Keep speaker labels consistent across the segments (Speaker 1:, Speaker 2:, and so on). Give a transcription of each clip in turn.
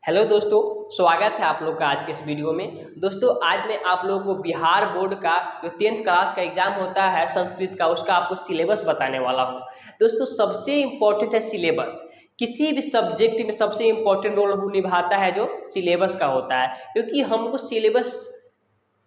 Speaker 1: Hello दोस्तों, स्वागत है आप लोग का आज के इस वीडियो में। दोस्तों आज मैं आप लोगों को बिहार बोर्ड का जो 10th क्लास का एग्जाम होता है संस्कृत का, उसका आपको सिलेबस बताने वाला हूँ। दोस्तों सबसे इम्पोर्टेंट है सिलेबस। किसी भी सब्जेक्ट में सबसे इम्पोर्टेंट रोल निभाता है जो सिलेबस का होता है, क्योंकि हमको सिलेबस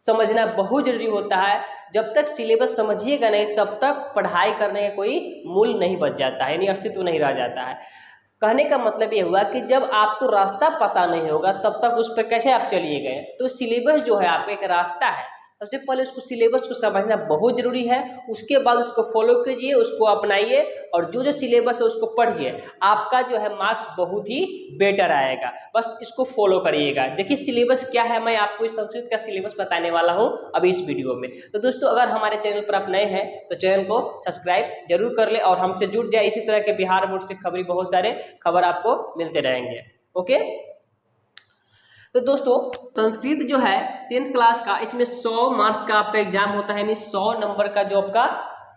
Speaker 1: समझना बहुत जरूरी होता है। जब तक सिलेबस समझिएगा नहीं तब तक पढ़ाई करने का कोई मूल नहीं बच जाता है, यानी अस्तित्व नहीं रह जाता है। कहने का मतलब ये हुआ कि जब आपको रास्ता पता नहीं होगा तब तक उस पर कैसे आप चलिए गए। तो सिलेबस जो है आपका एक रास्ता है। सबसे पहले उसको सिलेबस को समझना बहुत ज़रूरी है, उसके बाद उसको फॉलो कीजिए, उसको अपनाइए और जो जो सिलेबस है उसको पढ़िए। आपका जो है मार्क्स बहुत ही बेटर आएगा। बस इसको फॉलो करिएगा। देखिए सिलेबस क्या है, मैं आपको इस संस्कृत का सिलेबस बताने वाला हूँ अभी इस वीडियो में। तो दोस्तों अगर हमारे चैनल पर आप नए हैं तो चैनल को सब्सक्राइब जरूर कर ले और हमसे जुड़ जाए। इसी तरह के बिहार बोर्ड से खबरी बहुत सारे खबर आपको मिलते रहेंगे। ओके, तो दोस्तों संस्कृत जो है 10th क्लास का, इसमें 100 मार्क्स का आपका एग्जाम होता है, यानी 100 नंबर का जो आपका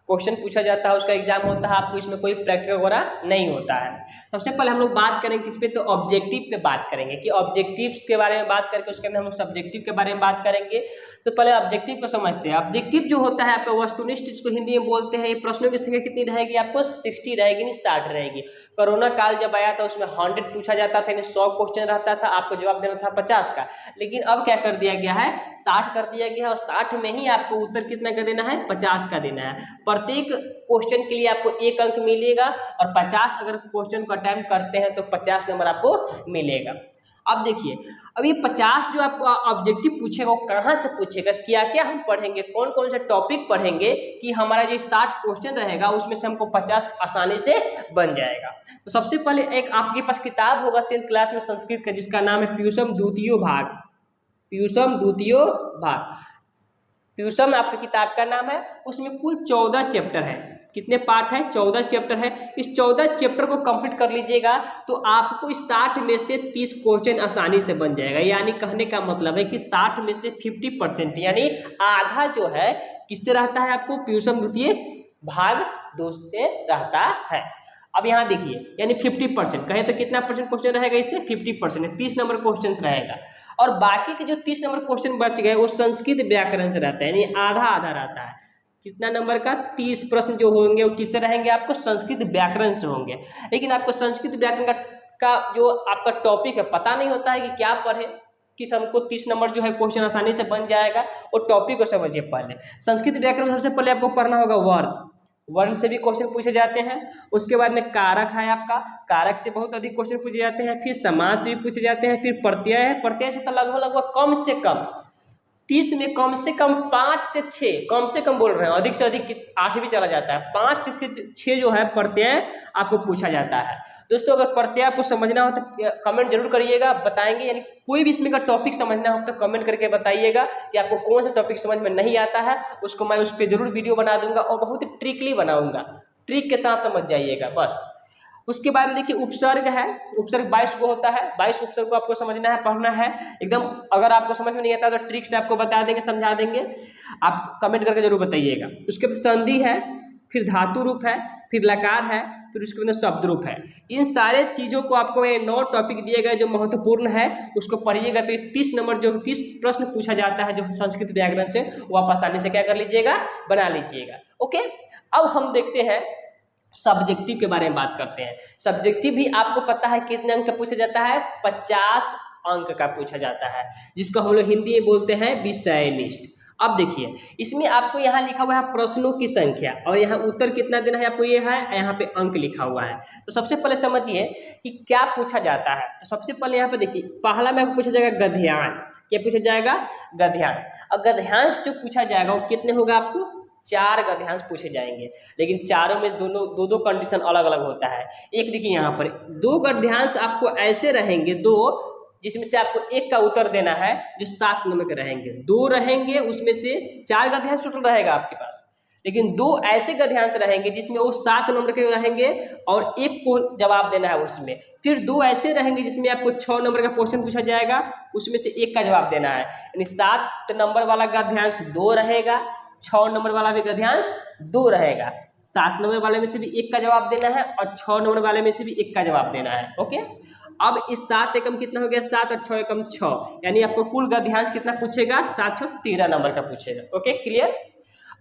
Speaker 1: क्वेश्चन पूछा जाता है उसका एग्जाम होता है। आपको इसमें कोई प्रैक्टिकल वगैरह नहीं होता है। सबसे पहले हम लोग बात करेंगे किस पे, तो ऑब्जेक्टिव पे बात करेंगे कि ऑब्जेक्टिव्स के बारे में बात करके उसके अंदर हम लोग सब्जेक्टिव के बारे में बात करेंगे। तो पहले ऑब्जेक्टिव को समझते हैं। ऑब्जेक्टिव जो होता है आपका वस्तुनिष्ठ, जिसको हिंदी में बोलते हैं। ये प्रश्नों की संख्या कितनी रहेगी, आपको 60 रहेगी, नहीं 60 रहेगी। कोरोना काल जब आया था उसमें 100 पूछा जाता था, यानी 100 क्वेश्चन रहता था, आपको जवाब देना था 50 का। लेकिन अब क्या कर दिया गया है, 60 कर दिया गया है और 60 में ही आपको उत्तर कितना का देना है, 50 का देना है। प्रत्येक क्वेश्चन के लिए आपको 1 अंक मिलेगा और 50 अगर क्वेश्चन को अटेम्प्ट करते हैं तो 50 नंबर आपको मिलेगा। अब देखिए, अब ये 50 जो आपको ऑब्जेक्टिव पूछेगा वो कहाँ से पूछेगा, क्या क्या हम पढ़ेंगे, कौन कौन से टॉपिक पढ़ेंगे कि हमारा जो 60 क्वेश्चन रहेगा उसमें से हमको 50 आसानी से बन जाएगा। तो सबसे पहले एक आपके पास किताब होगा 10th क्लास में संस्कृत का, जिसका नाम है पीयूषम द्वितीयो भाग। पीयूषम द्वितीयो भाग, पीयूषम आपकी किताब का नाम है। उसमें कुल 14 चैप्टर है। कितने पार्ट है, 14 चैप्टर है। इस 14 चैप्टर को कंप्लीट कर लीजिएगा तो आपको इस 60 में से 30 क्वेश्चन आसानी से बन जाएगा। यानी कहने का मतलब है कि 60 में से 50% यानी आधा जो है किससे रहता है, आपको पीयूषम द्वितीय भाग 2 से रहता है। अब यहाँ देखिए, यानी 50% कहे तो कितना परसेंट क्वेश्चन रहेगा, इससे 50%, 30 नंबर क्वेश्चन रहेगा। और बाकी के जो 30 नंबर क्वेश्चन बच गए वो संस्कृत व्याकरण से रहता है, यानी आधा आधा रहता है। कितना नंबर का, 30 प्रश्न जो होंगे वो किससे रहेंगे, आपको संस्कृत व्याकरण से होंगे। लेकिन आपको संस्कृत व्याकरण का जो आपका टॉपिक है पता नहीं होता है कि क्या पढ़े, किस हमको 30 नंबर जो है क्वेश्चन आसानी से बन जाएगा। वो टॉपिक को समझिए। पहले संस्कृत व्याकरण में सबसे पहले आपको पढ़ना होगा वर्ण। वर्ण से भी क्वेश्चन पूछे जाते हैं। उसके बाद में कारक है आपका, कारक से बहुत अधिक क्वेश्चन पूछे जाते हैं। फिर समास से भी पूछे जाते हैं। फिर प्रत्यय है, प्रत्यय से तो लगभग कम से कम 30 में कम से कम 5 से 6, कम से कम बोल रहे हैं, अधिक से अधिक 8 भी चला जाता है। 5 से 6 जो है प्रत्यय आपको पूछा जाता है। दोस्तों अगर प्रत्यय आपको समझना हो तो कमेंट जरूर करिएगा, बताएंगे। यानी कोई भी इसमें का टॉपिक समझना हो तो कमेंट करके बताइएगा कि आपको कौन सा टॉपिक समझ में नहीं आता है। उसको मैं उस पर जरूर वीडियो बना दूंगा और बहुत ही ट्रिकली बनाऊंगा, ट्रिक के साथ समझ जाइएगा बस। उसके बाद में देखिए उपसर्ग है। उपसर्ग 22 को होता है। 22 उपसर्ग को आपको समझना है, पढ़ना है एकदम। अगर आपको समझ में नहीं आता तो ट्रिक से आपको बता देंगे, समझा देंगे। आप कमेंट करके जरूर बताइएगा। उसके बाद संधि है, फिर धातु रूप है, फिर लकार है, फिर उसके बाद शब्द रूप है। इन सारे चीज़ों को आपको ये 9 टॉपिक दिए गए जो महत्वपूर्ण है उसको पढ़िएगा। तो ये 30 नंबर जो 30 प्रश्न पूछा जाता है जो संस्कृत व्याकरण से, वो आप आसानी से क्या कर लीजिएगा, बना लीजिएगा। ओके, अब हम देखते हैं सब्जेक्टिव के बारे में बात करते हैं। सब्जेक्टिव भी आपको पता है कितने अंक का पूछा जाता है, 50 अंक का पूछा जाता है, जिसको हम लोग हिंदी में बोलते हैं विषयनिष्ठ। अब देखिए इसमें आपको यहाँ लिखा हुआ है प्रश्नों की संख्या और यहाँ उत्तर कितना देना है आपको, ये है यहाँ पे अंक लिखा हुआ है। तो सबसे पहले समझिए कि क्या पूछा जाता है। तो सबसे पहले यहाँ पे देखिए, पहला में आपको पूछा जाएगा गद्यांश। क्या पूछा जाएगा, गद्यांश। और गद्यांश जो पूछा जाएगा वो कितने होगा, आपको 4 गद्यांश पूछे जाएंगे। लेकिन चारों में दोनों दो कंडीशन अलग अलग होता है। एक देखिए यहाँ पर 2 गद्यांश आपको ऐसे रहेंगे, 2 जिसमें से आपको 1 का उत्तर देना है, जो 7 नंबर के रहेंगे। 2 रहेंगे उसमें से 4 गद्यांश टोटल रहेगा आपके पास, लेकिन 2 ऐसे गद्यांश रहेंगे जिसमें वो 7 नंबर के रहेंगे और 1 को जवाब देना है उसमें। फिर 2 ऐसे रहेंगे जिसमें आपको 6 नंबर का क्वेश्चन पूछा जाएगा, उसमें से 1 का जवाब देना है। यानी 7 नंबर वाला गद्यांश 2 रहेगा, 6 नंबर वाला भी गद्यांश 2 रहेगा। 7 नंबर वाले में से भी 1 का जवाब देना है और 6 नंबर वाले में से भी 1 का जवाब देना है। ओके, अब इस 7 एकम कितना हो गया, 7 और 6 एकम 6, यानी आपको कुल गद्यांश कितना पूछेगा, 7 6 13 नंबर का पूछेगा। Okay clear.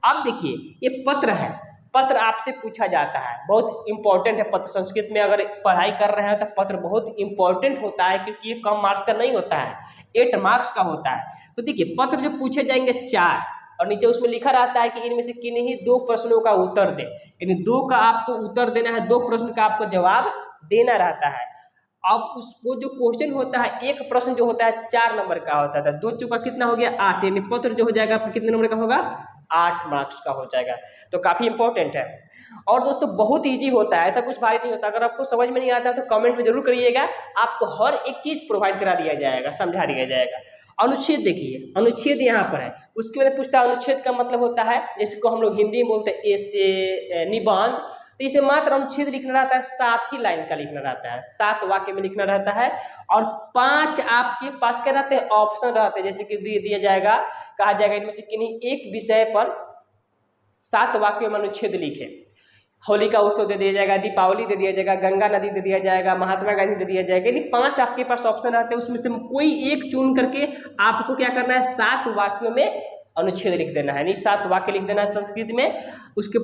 Speaker 1: अब देखिए ये पत्र है, पत्र आपसे पूछा जाता है, बहुत इंपॉर्टेंट है पत्र। संस्कृत में अगर पढ़ाई कर रहे हैं तो पत्र बहुत इंपॉर्टेंट होता है, क्योंकि ये कम मार्क्स का नहीं होता है, 8 मार्क्स का होता है। तो देखिए पत्र जो पूछे जाएंगे 4, और नीचे उसमें लिखा रहता है कि इनमें से किन्हीं 2 प्रश्नों का उत्तर दे, यानी 2 का आपको उत्तर देना है, 2 प्रश्न का आपको जवाब देना रहता है। अब उसको जो क्वेश्चन होता है, एक प्रश्न जो होता है 4 नंबर का होता था, 2 चौका कितना हो गया 8, यानी पत्र जो हो जाएगा आपको कितने नंबर का होगा, 8 मार्क्स का हो जाएगा। तो काफी इंपॉर्टेंट है। और दोस्तों बहुत इजी होता है, ऐसा कुछ भारी नहीं होता। अगर आपको समझ में नहीं आता तो कमेंट में जरूर करिएगा, आपको हर एक चीज प्रोवाइड करा दिया जाएगा, समझा दिया जाएगा। अनुच्छेद देखिए, अनुच्छेद यहाँ पर है, उसके बाद पूछता है अनुच्छेद का मतलब होता है, जैसे को हम लोग हिंदी में बोलते हैं ऐसे निबंध, तो इसे मात्र अनुच्छेद लिखना रहता है, 7 ही लाइन का लिखना रहता है, 7 वाक्य में लिखना रहता है। और 5 आपके पास क्या रहते हैं, ऑप्शन रहते हैं, जैसे कि दिया जाएगा, कहा जाएगा इनमें से किन्हीं एक विषय पर 7 वाक्यों में अनुच्छेद लिखे। होली का उत्सव दे दिया जाएगा, दीपावली दे दिया जाएगा, गंगा नदी दे दिया जाएगा, महात्मा गांधी दे दिया जाएगा, यानी 5 आपके पास ऑप्शन रहते हैं, उसमें से कोई एक चुन करके आपको क्या करना है, 7 वाक्यों में अनुच्छेद लिख देना है, यानी 7 वाक्य लिख देना है संस्कृत में। उसके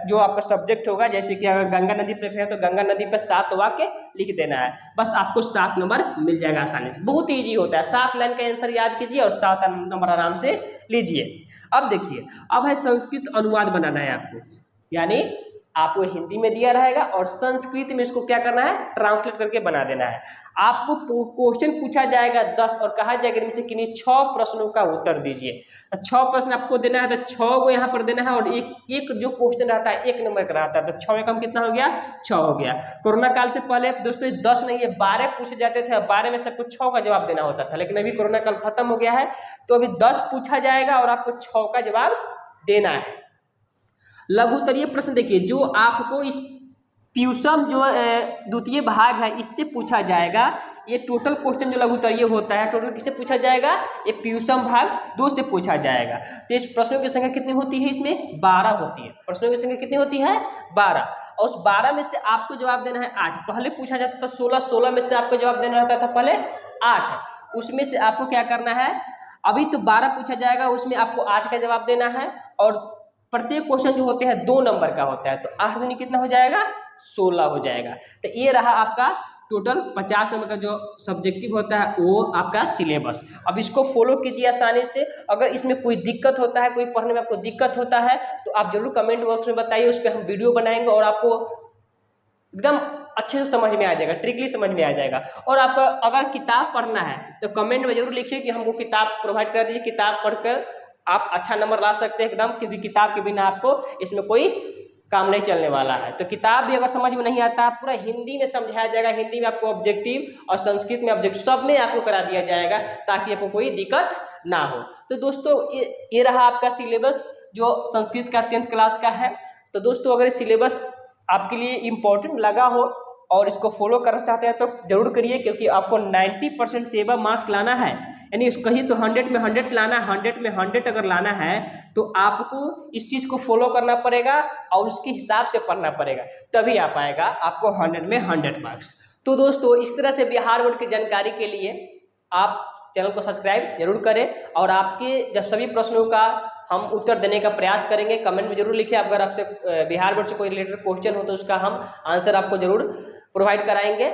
Speaker 1: जो आपका सब्जेक्ट होगा, जैसे कि अगर गंगा नदी पर है तो गंगा नदी पर 7 वाक्य लिख देना है, बस आपको 7 नंबर मिल जाएगा आसानी से। बहुत ईजी होता है, 7 लाइन का आंसर याद कीजिए और 7 नंबर आराम से लीजिए। अब देखिए, अब है संस्कृत अनुवाद बनाना है आपको, यानी आपको हिंदी में दिया रहेगा और संस्कृत में इसको क्या करना है, ट्रांसलेट करके बना देना है। आपको क्वेश्चन पूछा जाएगा 10 और कहा जाएगा इनमें से किन्हीं 6 प्रश्नों का उत्तर दीजिए। 6 प्रश्न आपको देना है, तो 6 को यहाँ पर देना है, और एक जो क्वेश्चन रहता है 1 नंबर का रहता है, तो 6 एकम कितना हो गया, 6 हो गया। कोरोना काल से पहले दोस्तों 10 नहीं है 12 पूछे जाते थे, 12 में से आपको 6 का जवाब देना होता था, लेकिन अभी कोरोना काल खत्म हो गया है, तो अभी 10 पूछा जाएगा और आपको 6 का जवाब देना है। लघुत्तरीय प्रश्न देखिए, जो आपको इस प्यूसम जो द्वितीय भाग है इससे पूछा जाएगा। ये टोटल क्वेश्चन जो लघुत्तरीय होता है, टोटल किससे पूछा जाएगा, ये प्यूसम भाग 2 से पूछा जाएगा। तो इस प्रश्नों की संख्या कितनी होती है, इसमें 12 होती है। प्रश्नों की संख्या कितनी होती है, 12, और उस 12 में से आपको जवाब देना है 8। पहले पूछा जाता था 16 में से आपको जवाब देना रहता था पहले 8, उसमें से आपको क्या करना है, अभी तो 12 पूछा जाएगा, उसमें आपको 8 का जवाब देना है, और प्रत्येक क्वेश्चन जो होते हैं 2 नंबर का होता है, तो 8 दूनी कितना हो जाएगा, 16 हो जाएगा। तो ये रहा आपका टोटल 50 नंबर का जो सब्जेक्टिव होता है वो आपका सिलेबस। अब इसको फॉलो कीजिए आसानी से। अगर इसमें कोई दिक्कत होता है, कोई पढ़ने में आपको दिक्कत होता है, तो आप जरूर कमेंट बॉक्स में बताइए, उस पर हम वीडियो बनाएंगे और आपको एकदम अच्छे से समझ में आ जाएगा, ट्रिकली समझ में आ जाएगा। और आपको अगर किताब पढ़ना है तो कमेंट में जरूर लिखिए कि हमको किताब प्रोवाइड कर दीजिए, किताब पढ़कर आप अच्छा नंबर ला सकते हैं एकदम, क्योंकि किताब के बिना आपको इसमें कोई काम नहीं चलने वाला है। तो किताब भी अगर समझ में नहीं आता, पूरा हिंदी में समझाया जाएगा, हिंदी में आपको ऑब्जेक्टिव और संस्कृत में ऑब्जेक्टिव सब में आपको करा दिया जाएगा, ताकि आपको कोई दिक्कत ना हो। तो दोस्तों ये रहा आपका सिलेबस जो संस्कृत का 10th क्लास का है। तो दोस्तों अगर सिलेबस आपके लिए इम्पोर्टेंट लगा हो और इसको फॉलो करना चाहते हैं तो जरूर करिए, क्योंकि आपको 90% से एबव मार्क्स लाना है, यानी कहीं तो 100 में 100 लाना है, 100 में 100 अगर लाना है तो आपको इस चीज़ को फॉलो करना पड़ेगा और उसके हिसाब से पढ़ना पड़ेगा, तभी आ पाएगा आपको 100 में 100 मार्क्स। तो दोस्तों इस तरह से बिहार बोर्ड की जानकारी के लिए आप चैनल को सब्सक्राइब जरूर करें, और आपके जब सभी प्रश्नों का हम उत्तर देने का प्रयास करेंगे। कमेंट में जरूर लिखिए, अगर आपसे बिहार बोर्ड से कोई रिलेटेड क्वेश्चन हो तो उसका हम आंसर आपको जरूर प्रोवाइड कराएंगे।